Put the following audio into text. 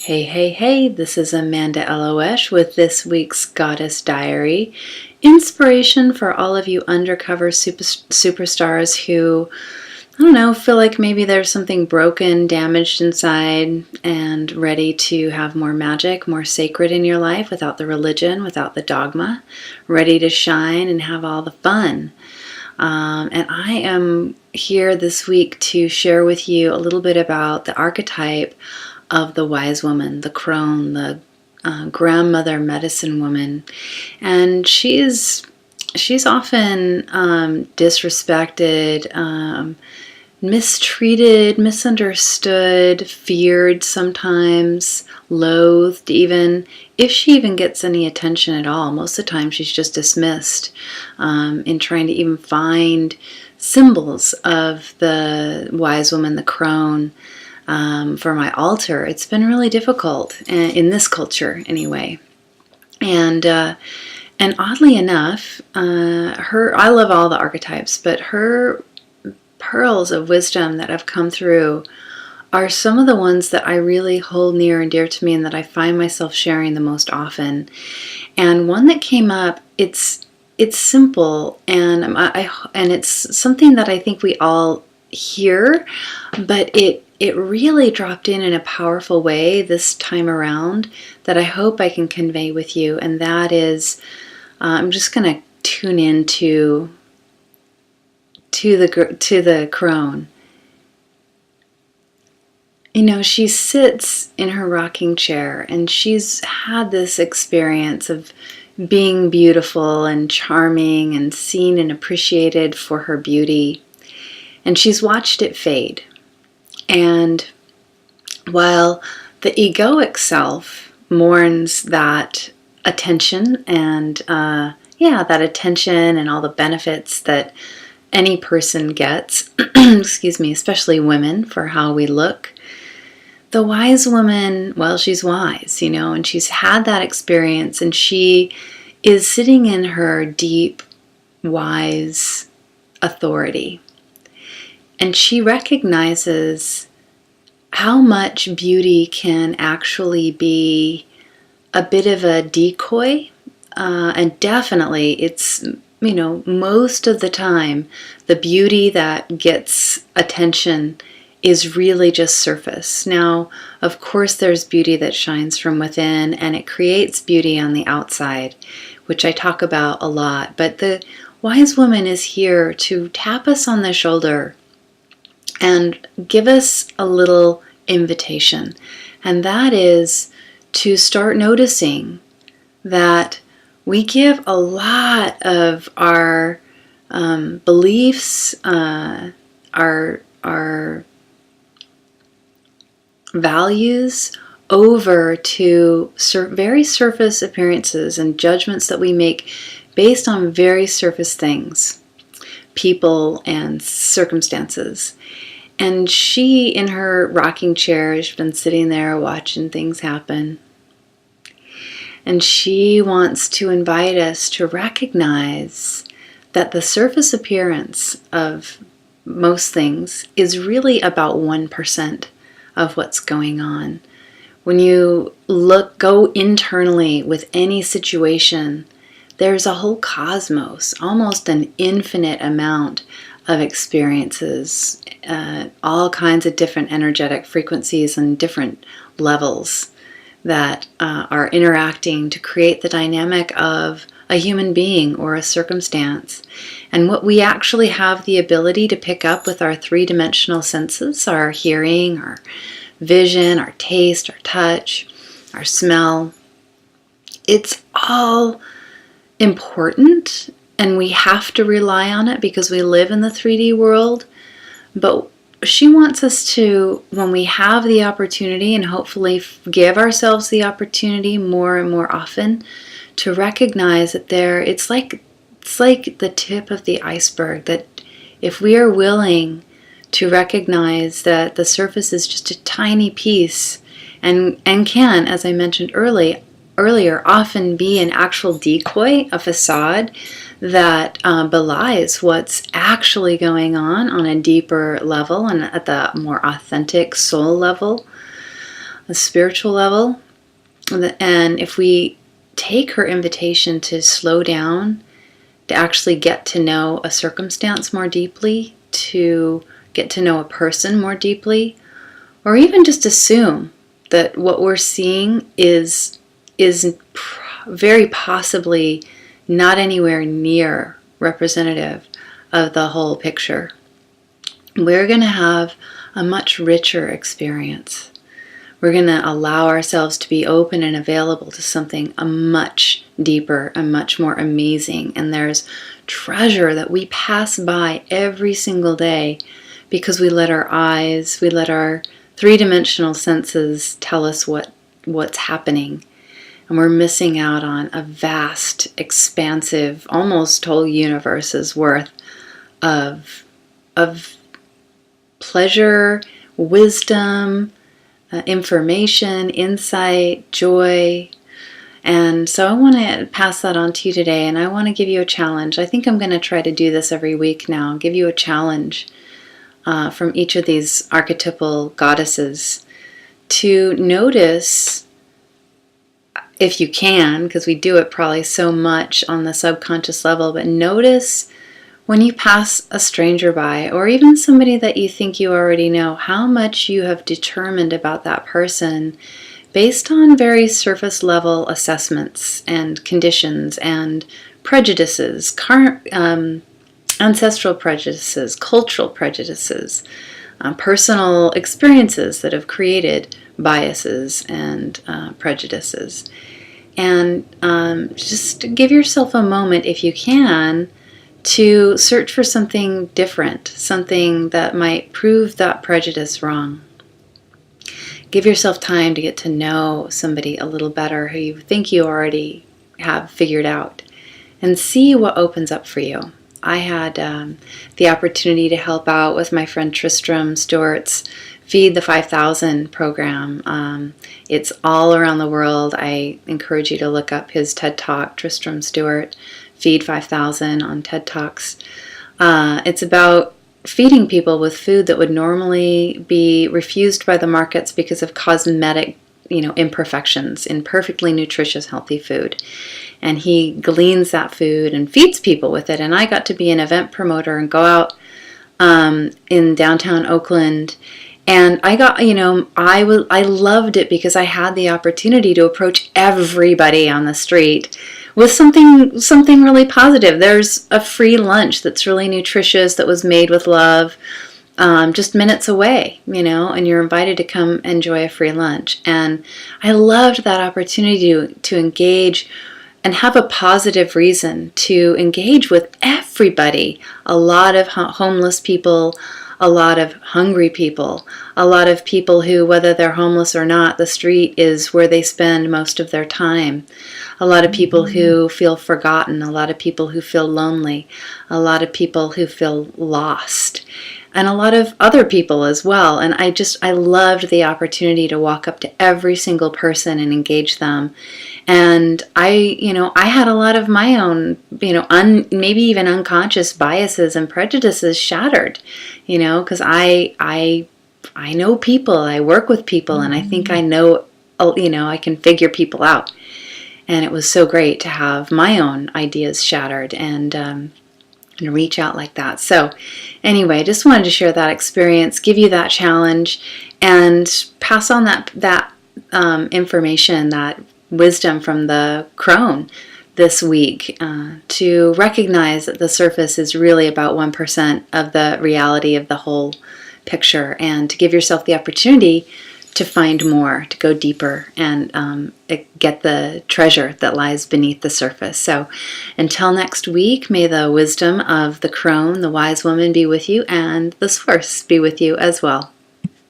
Hey, hey, hey, this is Amanda Elo'esh with this week's Goddess Diary. Inspiration for all of you undercover superstars who, I don't know, feel like maybe there's something broken, damaged inside, and ready to have more magic, more sacred in your life without the religion, without the dogma, ready to shine and have all the fun. And I am here this week to share with you a little bit about the archetype of the wise woman, the crone, the grandmother medicine woman. And she's often disrespected, mistreated, misunderstood, feared sometimes, loathed even, if she even gets any attention at all. Most of the time she's just dismissed in trying to even find symbols of the wise woman, the crone, for my altar. It's been really difficult in this culture anyway. And oddly enough, I love all the archetypes, but her pearls of wisdom that have come through are some of the ones that I really hold near and dear to me and that I find myself sharing the most often. And one that came up, it's simple, and it's something that I think we all hear, but it really dropped in a powerful way this time around that I hope I can convey with you, and that is, I'm just going to tune into the crone. You know, she sits in her rocking chair, and she's had this experience of being beautiful and charming and seen and appreciated for her beauty, and she's watched it fade. And while the egoic self mourns that attention and that attention and all the benefits that any person gets, excuse me, especially women, for how we look, the wise woman, well, she's wise, you know, and she's had that experience, and she is sitting in her deep, wise authority. And she recognizes how much beauty can actually be a bit of a decoy. And definitely it's, you know, most of the time, the beauty that gets attention is really just surface. Now, of course, there's beauty that shines from within, and it creates beauty on the outside, which I talk about a lot. But the wise woman is here to tap us on the shoulder and give us a little invitation, and that is to start noticing that we give a lot of our beliefs, our values over to very surface appearances and judgments that we make based on very surface things, people and circumstances. And she, in her rocking chair, has been sitting there watching things happen. And she wants to invite us to recognize that the surface appearance of most things is really about 1% of what's going on. When you go internally with any situation, there's a whole cosmos, almost an infinite amount of experiences, all kinds of different energetic frequencies and different levels that are interacting to create the dynamic of a human being or a circumstance. And what we actually have the ability to pick up with our three-dimensional senses, our hearing, our vision, our taste, our touch, our smell, it's all important. And we have to rely on it because we live in the 3D world. But she wants us to, when we have the opportunity, and hopefully give ourselves the opportunity more and more often, to recognize that it's like the tip of the iceberg, that if we are willing to recognize that the surface is just a tiny piece and can, as I mentioned earlier, often be an actual decoy, a facade that belies what's actually going on a deeper level and at the more authentic soul level, the spiritual level. And if we take her invitation to slow down, to actually get to know a circumstance more deeply, to get to know a person more deeply, or even just assume that what we're seeing is very possibly not anywhere near representative of the whole picture, we're going to have a much richer experience. We're going to allow ourselves to be open and available to something much deeper and much more amazing. And there's treasure that we pass by every single day because we let our eyes, we let our three-dimensional senses tell us what's happening. And we're missing out on a vast, expansive, almost whole universe's worth of pleasure, wisdom, information, insight, joy. And so I want to pass that on to you today, and I want to give you a challenge. I think I'm going to try to do this every week now, give you a challenge from each of these archetypal goddesses to notice, if you can, because we do it probably so much on the subconscious level, but notice when you pass a stranger by, or even somebody that you think you already know, how much you have determined about that person based on very surface level assessments and conditions and prejudices, ancestral prejudices, cultural prejudices, personal experiences that have created biases and prejudices. And just give yourself a moment, if you can, to search for something different, something that might prove that prejudice wrong. Give yourself time to get to know somebody a little better who you think you already have figured out, and see what opens up for you. I had the opportunity to help out with my friend Tristram Stewart's Feed the 5,000 program. It's all around the world. I encourage you to look up his TED Talk, Tristram Stewart, Feed 5,000 on TED Talks. It's about feeding people with food that would normally be refused by the markets because of cosmetic, imperfections in perfectly nutritious, healthy food. And he gleans that food and feeds people with it. And I got to be an event promoter and go out in downtown Oakland. And I got, I loved it because I had the opportunity to approach everybody on the street with something really positive. There's a free lunch that's really nutritious that was made with love, just minutes away, and you're invited to come enjoy a free lunch. And I loved that opportunity to engage and have a positive reason to engage with everybody. A lot of homeless people, a lot of hungry people, a lot of people who, whether they're homeless or not, the street is where they spend most of their time. A lot of people who feel forgotten, a lot of people who feel lonely, a lot of people who feel lost, and a lot of other people as well. And I loved the opportunity to walk up to every single person and engage them. And I had a lot of my own, maybe even unconscious biases and prejudices shattered, because I know people, I work with people, and I think I know, I can figure people out. And it was so great to have my own ideas shattered and reach out like that. So anyway, just wanted to share that experience, give you that challenge, and pass on that information, that wisdom from the crone this week, to recognize that the surface is really about 1% of the reality of the whole picture, and to give yourself the opportunity to find more, to go deeper, and get the treasure that lies beneath the surface. So until next week, may the wisdom of the crone, the wise woman, be with you, and the source be with you as well.